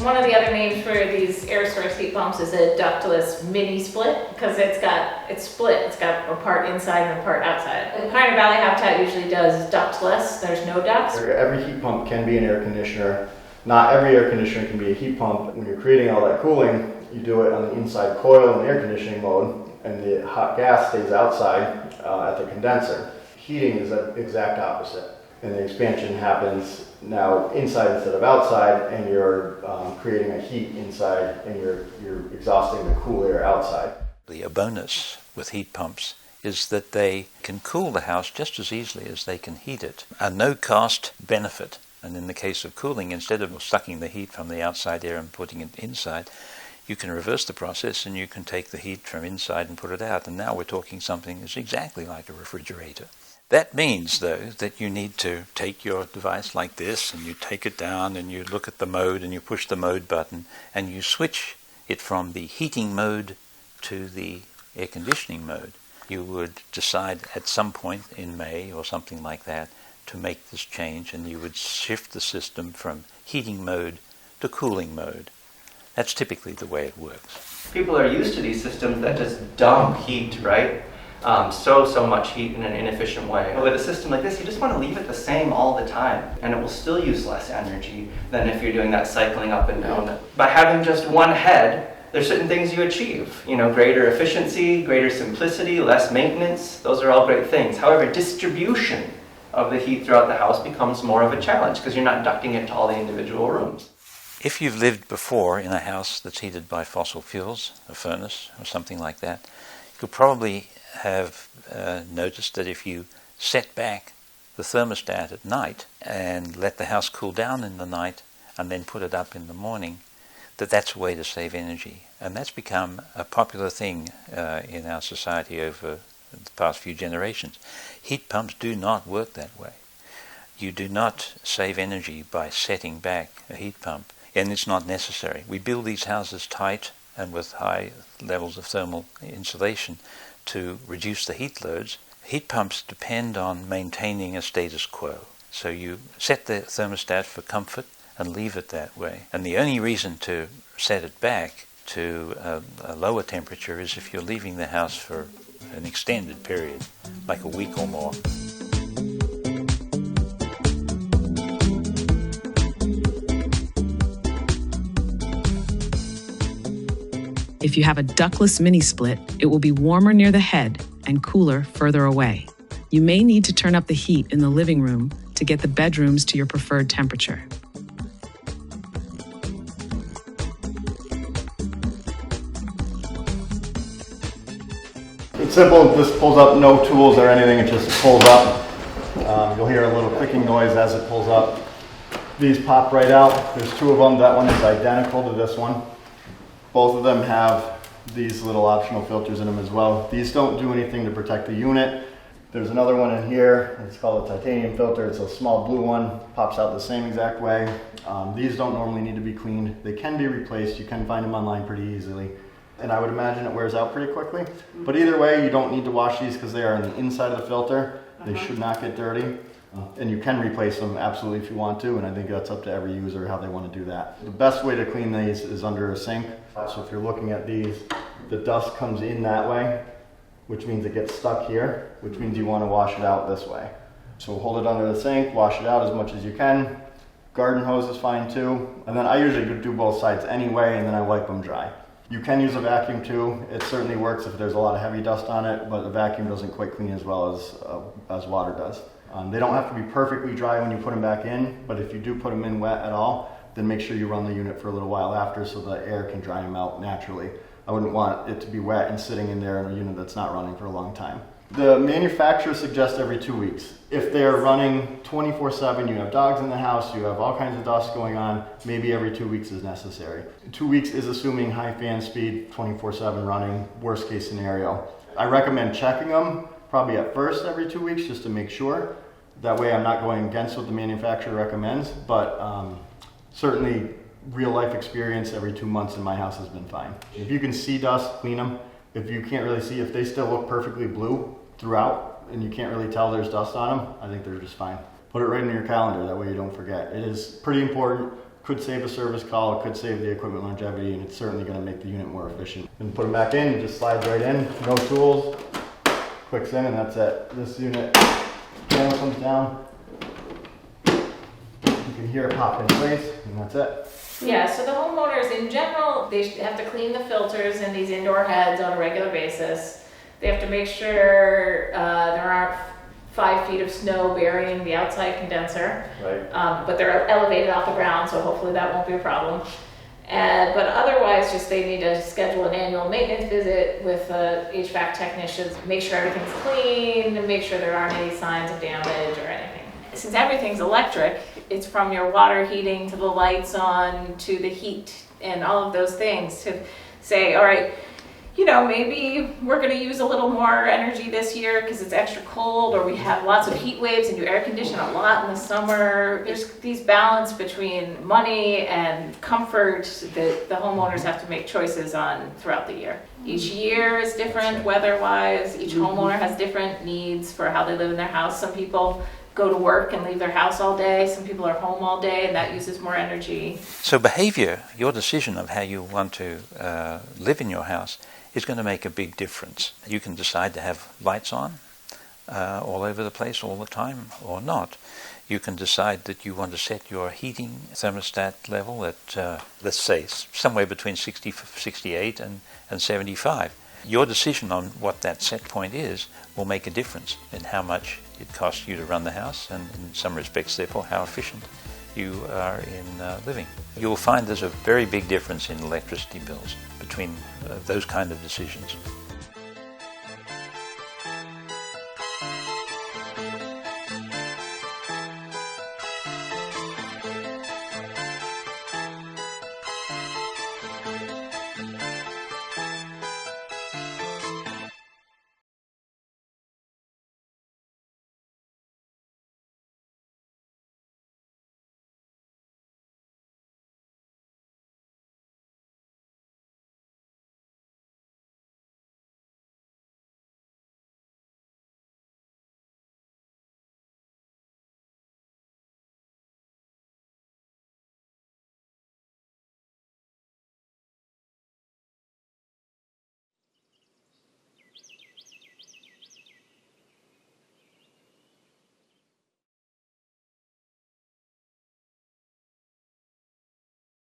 One of the other names for these air source heat pumps is a ductless mini split because it's split. It's got a part inside and a part outside. The Pioneer Valley Habitat usually does ductless. There's no ducts. Every heat pump can be an air conditioner. Not every air conditioner can be a heat pump. When you're creating all that cooling, you do it on the inside coil in the air conditioning mode, and the hot gas stays outside at the condenser. Heating is the exact opposite, and the expansion happens now inside instead of outside, and you're creating a heat inside, and you're exhausting the cool air outside. The bonus with heat pumps is that they can cool the house just as easily as they can heat it. A no-cost benefit. And in the case of cooling, instead of sucking the heat from the outside air and putting it inside, you can reverse the process and you can take the heat from inside and put it out. And now we're talking something that's exactly like a refrigerator. That means, though, that you need to take your device like this and you take it down and you look at the mode and you push the mode button and you switch it from the heating mode to the air conditioning mode. You would decide at some point in May or something like that to make this change, and you would shift the system from heating mode to cooling mode. That's typically the way it works. People are used to these systems that just dump heat, right? So much heat in an inefficient way. With a system like this, you just want to leave it the same all the time, and it will still use less energy than if you're doing that cycling up and down. By having just one head, there's certain things you achieve. Greater efficiency, greater simplicity, less maintenance. Those are all great things. However, distribution of the heat throughout the house becomes more of a challenge because you're not ducting it to all the individual rooms. If you've lived before in a house that's heated by fossil fuels, a furnace or something like that, you'll probably have noticed that if you set back the thermostat at night and let the house cool down in the night and then put it up in the morning, that's a way to save energy. And that's become a popular thing in our society over the past few generations. Heat pumps do not work that way. You do not save energy by setting back a heat pump, and it's not necessary. We build these houses tight and with high levels of thermal insulation to reduce the heat loads. Heat pumps depend on maintaining a status quo. So you set the thermostat for comfort and leave it that way. And the only reason to set it back to a lower temperature is if you're leaving the house for an extended period, like a week or more. If you have a ductless mini split, it will be warmer near the head and cooler further away. You may need to turn up the heat in the living room to get the bedrooms to your preferred temperature. It's simple. This pulls up, no tools or anything. It just pulls up. You'll hear a little clicking noise as it pulls up. These pop right out. There's two of them. That one is identical to this one. Both of them have these little optional filters in them as well. These don't do anything to protect the unit. There's another one in here. It's called a titanium filter. It's a small blue one. Pops out the same exact way. These don't normally need to be cleaned. They can be replaced. You can find them online pretty easily. And I would imagine it wears out pretty quickly. But either way, you don't need to wash these because they are on the inside of the filter. They should not get dirty. And you can replace them absolutely if you want to, and I think that's up to every user how they want to do that. The best way to clean these is under a sink. So if you're looking at these, the dust comes in that way, which means it gets stuck here, which means you want to wash it out this way. So hold it under the sink, wash it out as much as you can. Garden hose is fine too. And then I usually do both sides anyway, and then I wipe them dry. You can use a vacuum too. It certainly works if there's a lot of heavy dust on it, but the vacuum doesn't quite clean as well as water does. They don't have to be perfectly dry when you put them back in, but if you do put them in wet at all, then make sure you run the unit for a little while after so the air can dry them out naturally. I wouldn't want it to be wet and sitting in there in a unit that's not running for a long time. The manufacturer suggests every 2 weeks. If they're running 24/7, you have dogs in the house, you have all kinds of dust going on, maybe every 2 weeks is necessary. 2 weeks is assuming high fan speed, 24/7 running, worst case scenario. I recommend checking them probably at first every 2 weeks just to make sure. That way I'm not going against what the manufacturer recommends, but certainly real life experience every 2 months in my house has been fine. If you can see dust, clean them. If you can't really see, if they still look perfectly blue throughout and you can't really tell there's dust on them, I think they're just fine. Put it right in your calendar, that way you don't forget. It is pretty important. Could save a service call, it could save the equipment longevity, and it's certainly going to make the unit more efficient. And put them back in, it just slides right in, no tools, clicks in, and that's it. This unit panel comes down, you can hear it pop in place, and that's it. Yeah, so the homeowners in general, they have to clean the filters in these indoor heads on a regular basis. They have to make sure there aren't 5 feet of snow burying the outside condenser. Right. But they're elevated off the ground, so hopefully that won't be a problem. But otherwise, just they need to schedule an annual maintenance visit with HVAC technicians, make sure everything's clean, and make sure there aren't any signs of damage or anything. Since everything's electric, it's from your water heating to the lights on to the heat and all of those things to say, all right, you know, maybe we're going to use a little more energy this year because it's extra cold, or we have lots of heat waves and you air condition a lot in the summer. There's these balance between money and comfort that the homeowners have to make choices on throughout the year. Each year is different weather-wise. Each homeowner has different needs for how they live in their house. Some people go to work and leave their house all day. Some people are home all day, and that uses more energy. So behavior, your decision of how you want to live in your house, is going to make a big difference. You can decide to have lights on all over the place all the time or not. You can decide that you want to set your heating thermostat level at, let's say, somewhere between 68 and 75. Your decision on what that set point is will make a difference in how much it costs you to run the house, and in some respects, therefore, how efficient you are in living. You'll find there's a very big difference in electricity bills between those kind of decisions.